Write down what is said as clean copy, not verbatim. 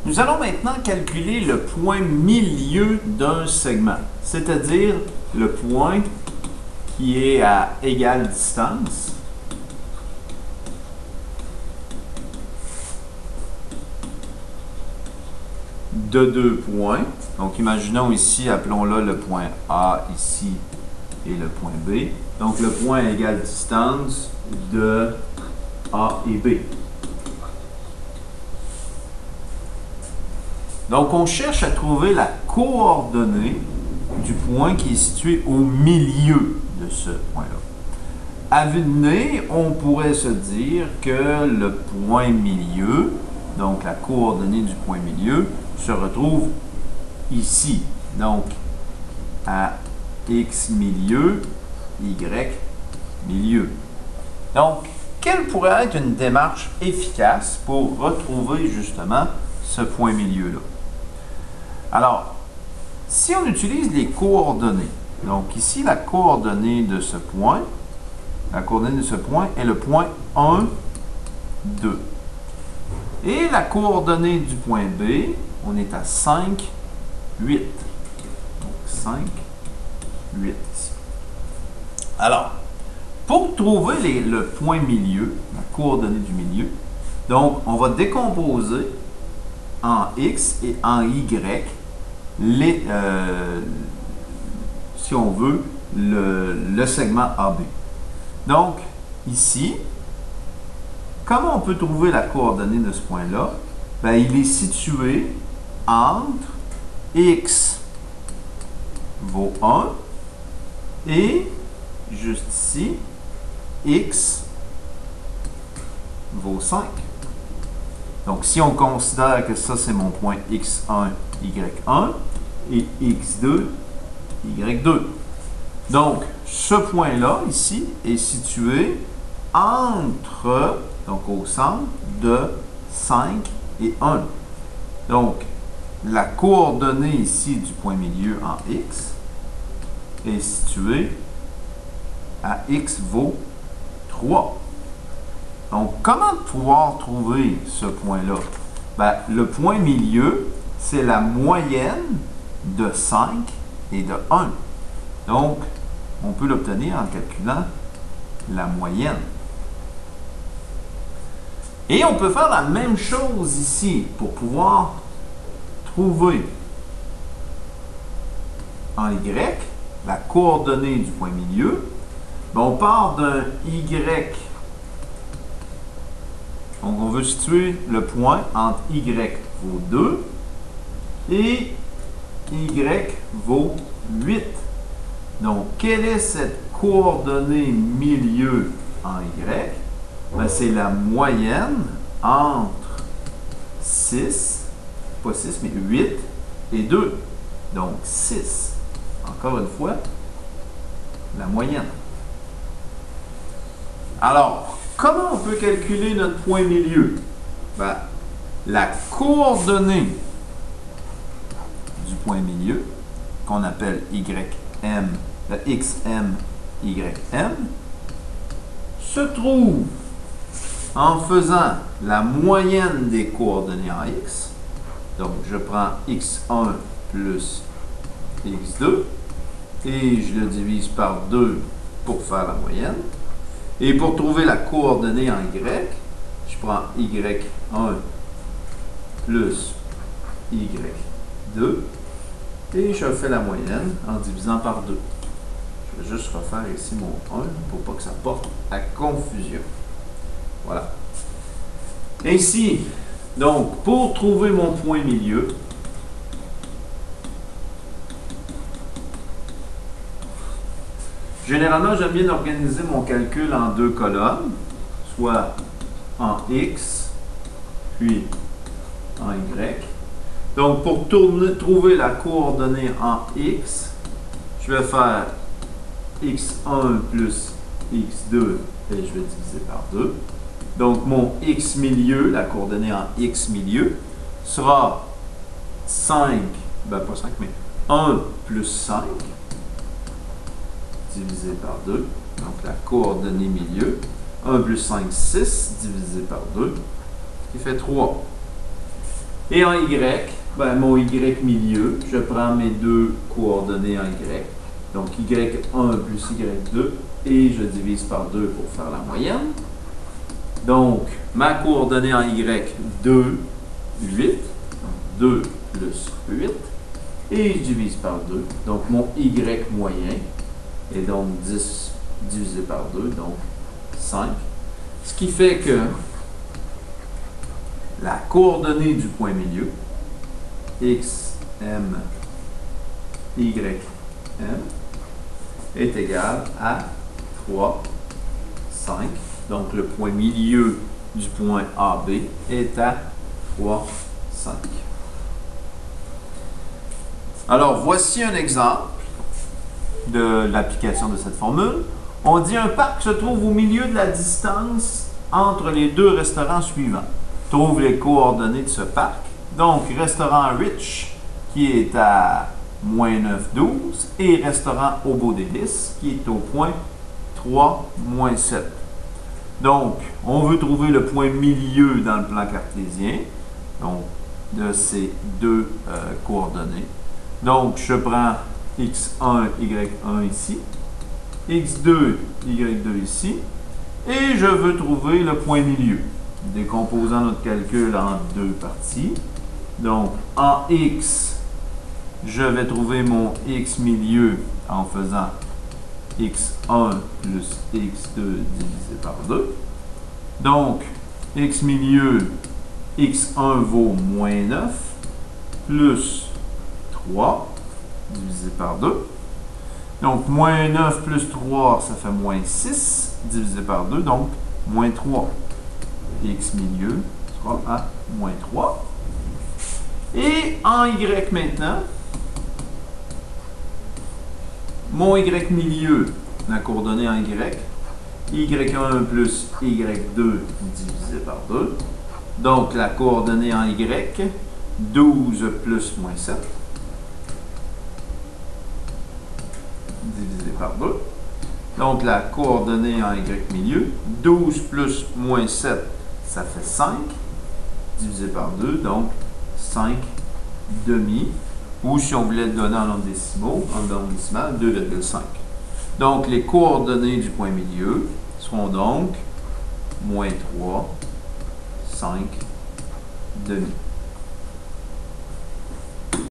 Nous allons maintenant calculer le point milieu d'un segment, c'est-à-dire le point qui est à égale distance de deux points. Donc, imaginons ici, appelons-le le point A ici et le point B. Donc, le point à égale distance de A et B. Donc, on cherche à trouver la coordonnée du point qui est situé au milieu de ce point-là. À vue de nez, on pourrait se dire que le point milieu, donc la coordonnée du point milieu, se retrouve ici. Donc, à x milieu, y milieu. Donc, quelle pourrait être une démarche efficace pour retrouver justement ce point milieu-là? Alors, si on utilise les coordonnées, donc ici la coordonnée de ce point, la coordonnée de ce point est le point 1, 2. Et la coordonnée du point B, on est à 5, 8. Donc 5, 8 ici. Alors, pour trouver le point milieu, la coordonnée du milieu, donc on va décomposer en x et en y si on veut, le segment AB. Donc, ici, comment on peut trouver la coordonnée de ce point-là? Ben, il est situé entre x vaut 1 et, juste ici, x vaut 5. Donc, si on considère que ça, c'est mon point x1, y1 et x2, y2. Donc, ce point-là, ici, est situé entre, donc au centre, de 5 et 1. Donc, la coordonnée ici du point milieu en x est située à x vaut 3. Donc, comment pouvoir trouver ce point-là? Ben, le point milieu, c'est la moyenne de 5 et de 1. Donc, on peut l'obtenir en calculant la moyenne. Et on peut faire la même chose ici pour pouvoir trouver en y la coordonnée du point milieu. Ben, on part d'un y. Donc, on veut situer le point entre y vaut 2 et y vaut 8. Donc, quelle est cette coordonnée milieu en y? Ben, c'est la moyenne entre 6, pas 6, mais 8 et 2. Donc, 6. Encore une fois, la moyenne. Alors, comment on peut calculer notre point milieu? Ben, la coordonnée du point milieu, qu'on appelle ym, xm, ym, se trouve en faisant la moyenne des coordonnées en x. Donc, je prends x1 plus x2 et je le divise par 2 pour faire la moyenne. Et pour trouver la coordonnée en y, je prends y1 plus y2 et je fais la moyenne en divisant par 2. Je vais juste refaire ici mon 1 pour pas que ça porte à confusion. Voilà. Ainsi, donc, pour trouver mon point milieu, généralement, j'aime bien organiser mon calcul en deux colonnes, soit en x, puis en y. Donc, pour trouver la coordonnée en x, je vais faire x1 plus x2 et je vais diviser par 2. Donc, mon x milieu, la coordonnée en x milieu, sera 5, ben pas 5, mais 1 plus 5 divisé par 2. Donc, la coordonnée milieu, 1 plus 5, 6 divisé par 2, ce qui fait 3. Et en Y, ben, mon Y milieu, je prends mes deux coordonnées en Y. Donc Y1 plus Y2 et je divise par 2 pour faire la moyenne. Donc, ma coordonnée en Y, 2, 8. 2 plus 8. Et je divise par 2. Donc, mon Y moyen est donc 10 divisé par 2, donc 5. Ce qui fait que la coordonnée du point milieu, x, m, y, m, est égale à 3, 5. Donc, le point milieu du point AB est à 3, 5. Alors, voici un exemple de l'application de cette formule. On dit un parc se trouve au milieu de la distance entre les deux restaurants suivants. Trouve les coordonnées de ce parc. Donc, restaurant Rich, qui est à moins 9, 12, et restaurant Au Beau Délice, qui est au point 3, moins 7. Donc, on veut trouver le point milieu dans le plan cartésien, donc de ces deux coordonnées. Donc, je prends x1, y1 ici, x2, y2 ici, et je veux trouver le point milieu, décomposant notre calcul en deux parties. Donc, en x, je vais trouver mon x milieu en faisant x1 plus x2 divisé par 2. Donc, x milieu, x1 vaut moins 9, plus 3, divisé par 2. Donc, moins 9 plus 3, ça fait moins 6, divisé par 2, donc moins 3. X milieu sera à moins 3. Et en Y maintenant, mon Y milieu, la coordonnée en Y, Y1 plus Y2 divisé par 2. Donc, la coordonnée en Y, 12 plus moins 7. Divisé par 2. Donc, la coordonnée en Y milieu, 12 plus moins 7, ça fait 5, divisé par 2, donc 5 demi, ou si on voulait le donner en nombre décimaux, en nombre décimal, 2,5. Donc, les coordonnées du point milieu seront donc moins 3, 5 demi.